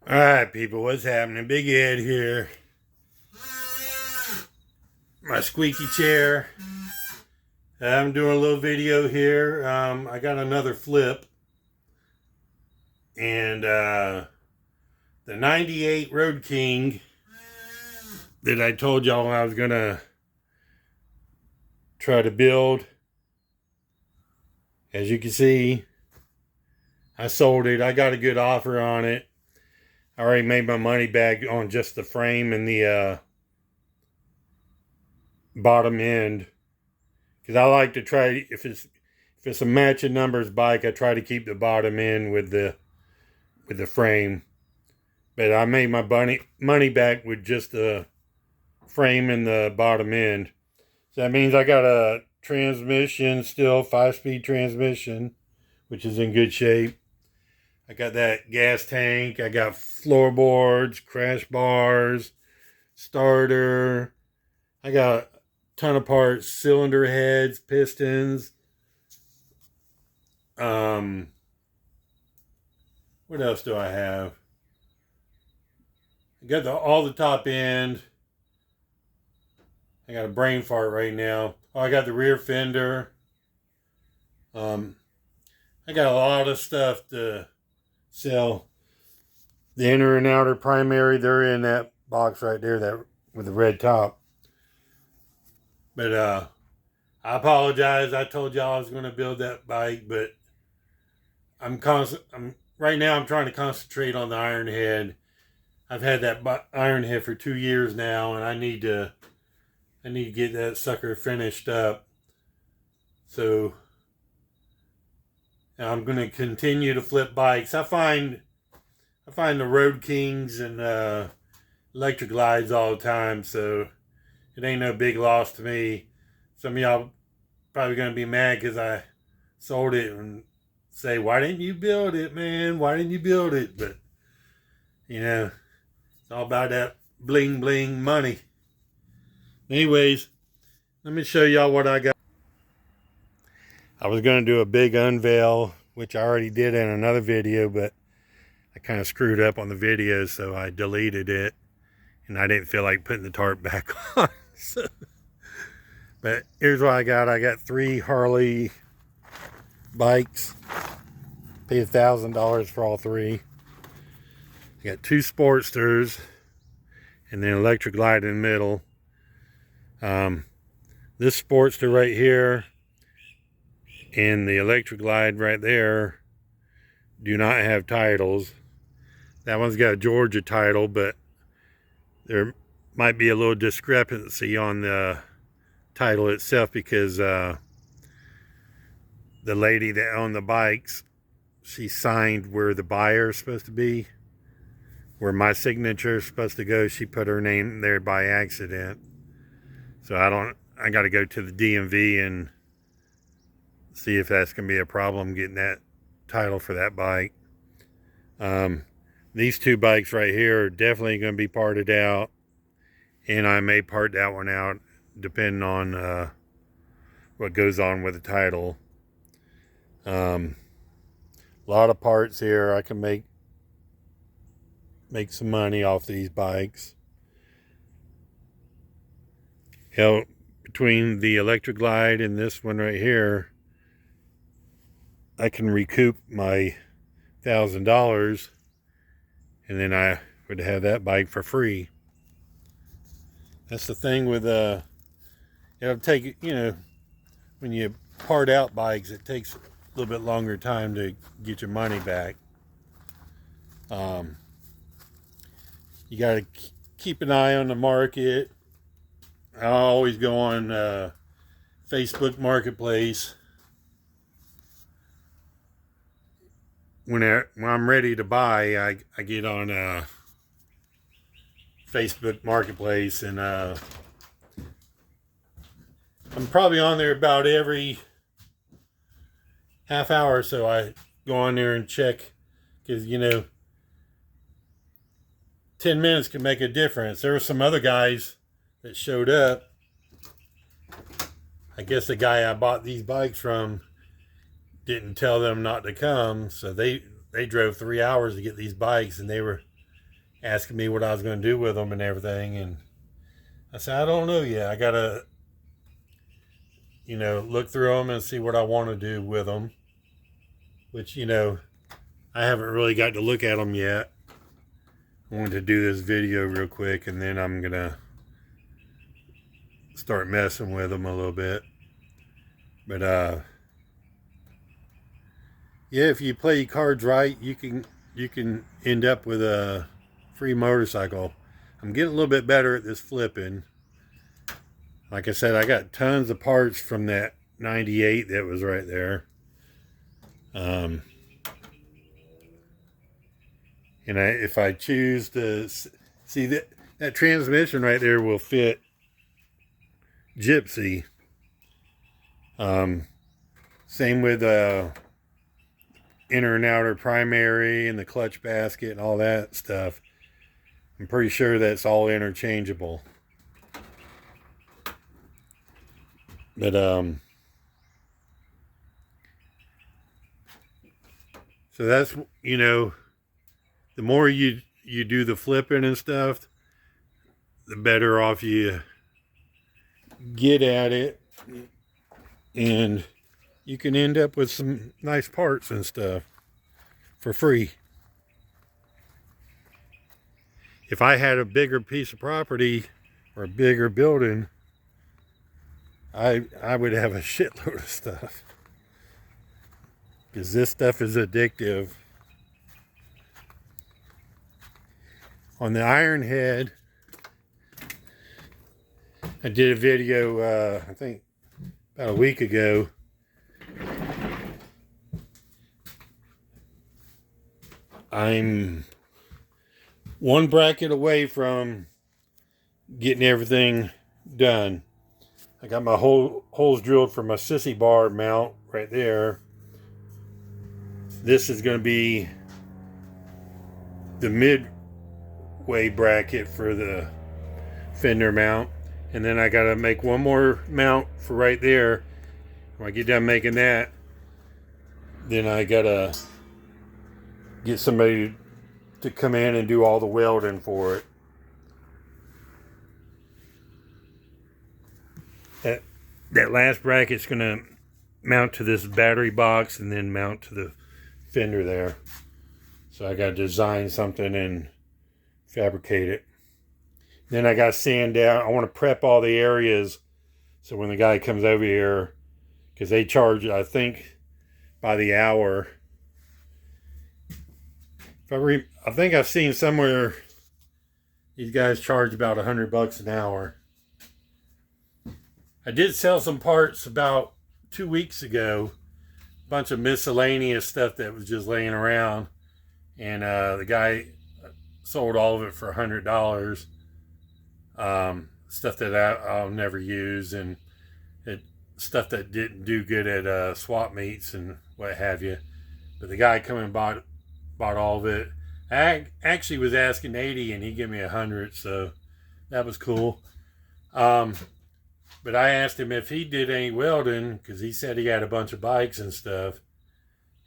Alright, people, what's happening? Big Ed here. My squeaky chair. I'm doing a little video here. I got another flip. And the 98 Road King that I told y'all I was going to try to build. As you can see, I sold it. I got a good offer on it. I already made my money back on just the frame and the bottom end, because I like to try, if it's a matching numbers bike, I try to keep the bottom end with the frame. But I made my money back with just the frame and the bottom end. So that means I got a transmission still, 5-speed transmission, which is in good shape. I got that gas tank. I got floorboards, crash bars, starter. I got a ton of parts, cylinder heads, pistons. What else do I have? I got all the top end. I got a brain fart right now. Oh, I got the rear fender. I got a lot of stuff to sell. The inner and outer primary, they're in that box right there, that with the red top. But I apologize. I told y'all I was going to build that bike, but right now I'm trying to concentrate on the Ironhead. I've had that Ironhead for 2 years now, and I need to get that sucker finished up. So I'm going to continue to flip bikes. I find the Roadkings and Electraglides all the time, so it ain't no big loss to me. Some of y'all probably going to be mad because I sold it and say, why didn't you build it, man? Why didn't you build it? But, you know, it's all about that bling bling money. Anyways, let me show y'all what I got. I was going to do a big unveil, which I already did in another video, but I kind of screwed up on the video, so I deleted it. And I didn't feel like putting the tarp back on. But here's what I got. I got 3 Harley bikes. Paid $1,000 for all 3. I got 2 Sportsters and then Electraglide in the middle. This Sportster right here and the Electraglide right there do not have titles. That one's got a Georgia title, but there might be a little discrepancy on the title itself because the lady that owned the bikes, she signed where the buyer is supposed to be, where my signature is supposed to go. She put her name there by accident. So I got to go to the DMV and see if that's going to be a problem getting that title for that bike. These 2 bikes right here are definitely going to be parted out, and I may part that one out depending on what goes on with the title. A lot of parts here. I can make some money off these bikes. Hell, between the Electraglide and this one right here, I can recoup my $1,000, and then I would have that bike for free. That's the thing with it'll take, you know, when you part out bikes, it takes a little bit longer time to get your money back. You got to keep an eye on the market. I always go on Facebook Marketplace. When I'm ready to buy, I get on Facebook Marketplace, and I'm probably on there about every half hour or so. I go on there and check, because, you know, 10 minutes can make a difference. There were some other guys that showed up. I guess the guy I bought these bikes from didn't tell them not to come, so they drove 3 hours to get these bikes, and they were asking me what I was going to do with them and everything. And I said, I don't know yet. I got to, look through them and see what I want to do with them. Which, I haven't really got to look at them yet. I wanted to do this video real quick, and then I'm going to start messing with them a little bit. But, yeah, if you play your cards right, you can end up with a free motorcycle. I'm getting a little bit better at this flipping. Like I said, I got tons of parts from that 98 that was right there. And if I choose to see that transmission right there will fit Gypsy. Same with inner and outer primary and the clutch basket and all that stuff. I'm pretty sure that's all interchangeable. But so that's, the more you do the flipping and stuff, the better off you get at it, and you can end up with some nice parts and stuff for free. If I had a bigger piece of property or a bigger building, I would have a shitload of stuff, because this stuff is addictive. On the Ironhead, I did a video, I think about a week ago. I'm one bracket away from getting everything done. I got my holes drilled for my sissy bar mount right there. This is going to be the midway bracket for the fender mount. And then I got to make one more mount for right there. When I get done making that, then I got to get somebody to come in and do all the welding for it. That last bracket's going to mount to this battery box and then mount to the fender there. So I got to design something and fabricate it. Then I got to sand down. I want to prep all the areas so when the guy comes over here, because they charge, I think, by the hour. I think I've seen somewhere these guys charge about $100 an hour. I did sell some parts about 2 weeks ago. A bunch of miscellaneous stuff that was just laying around. And the guy sold all of it for $100. Stuff that I'll never use, and stuff that didn't do good at swap meets and what have you. But the guy come and bought all of it. I actually was asking 80 and he gave me 100, so that was cool. But I asked him if he did any welding, because he said he had a bunch of bikes and stuff.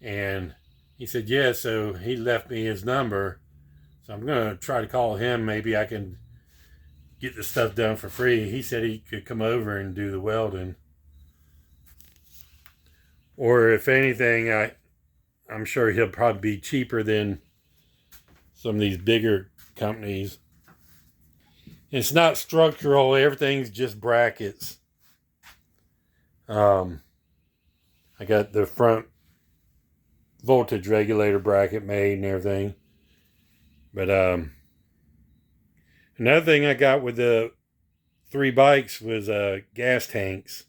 And he said yes, so he left me his number. So I'm going to try to call him. Maybe I can get the stuff done for free. He said he could come over and do the welding. Or if anything, I'm sure he'll probably be cheaper than some of these bigger companies. It's not structural, everything's just brackets. I got the front voltage regulator bracket made and everything. But another thing I got with the 3 bikes was gas tanks.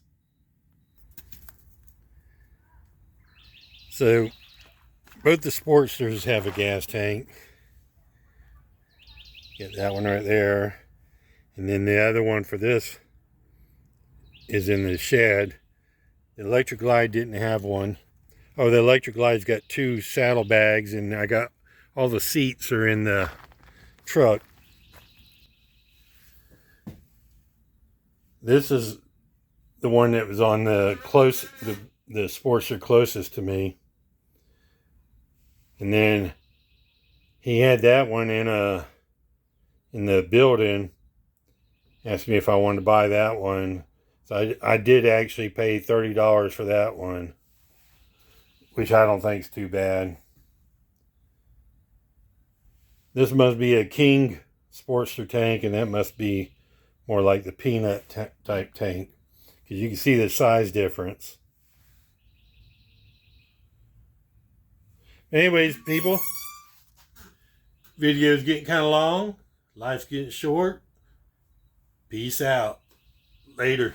So both the Sportsters have a gas tank. Get that one right there. And then the other one for this is in the shed. The Electraglide didn't have one. Oh, the Electraglide's got 2 saddlebags, and I got all the seats are in the truck. This is the one that was on the Sportster closest to me. And then he had that one in a in the building asked me if I wanted to buy that one. So I did actually pay $30 for that one, which I don't think is too bad. This must be a King Sportster tank, and that must be more like the Peanut type tank, because you can see the size difference. Anyways, people, video's getting kind of long. Life's getting short. Peace out. Later.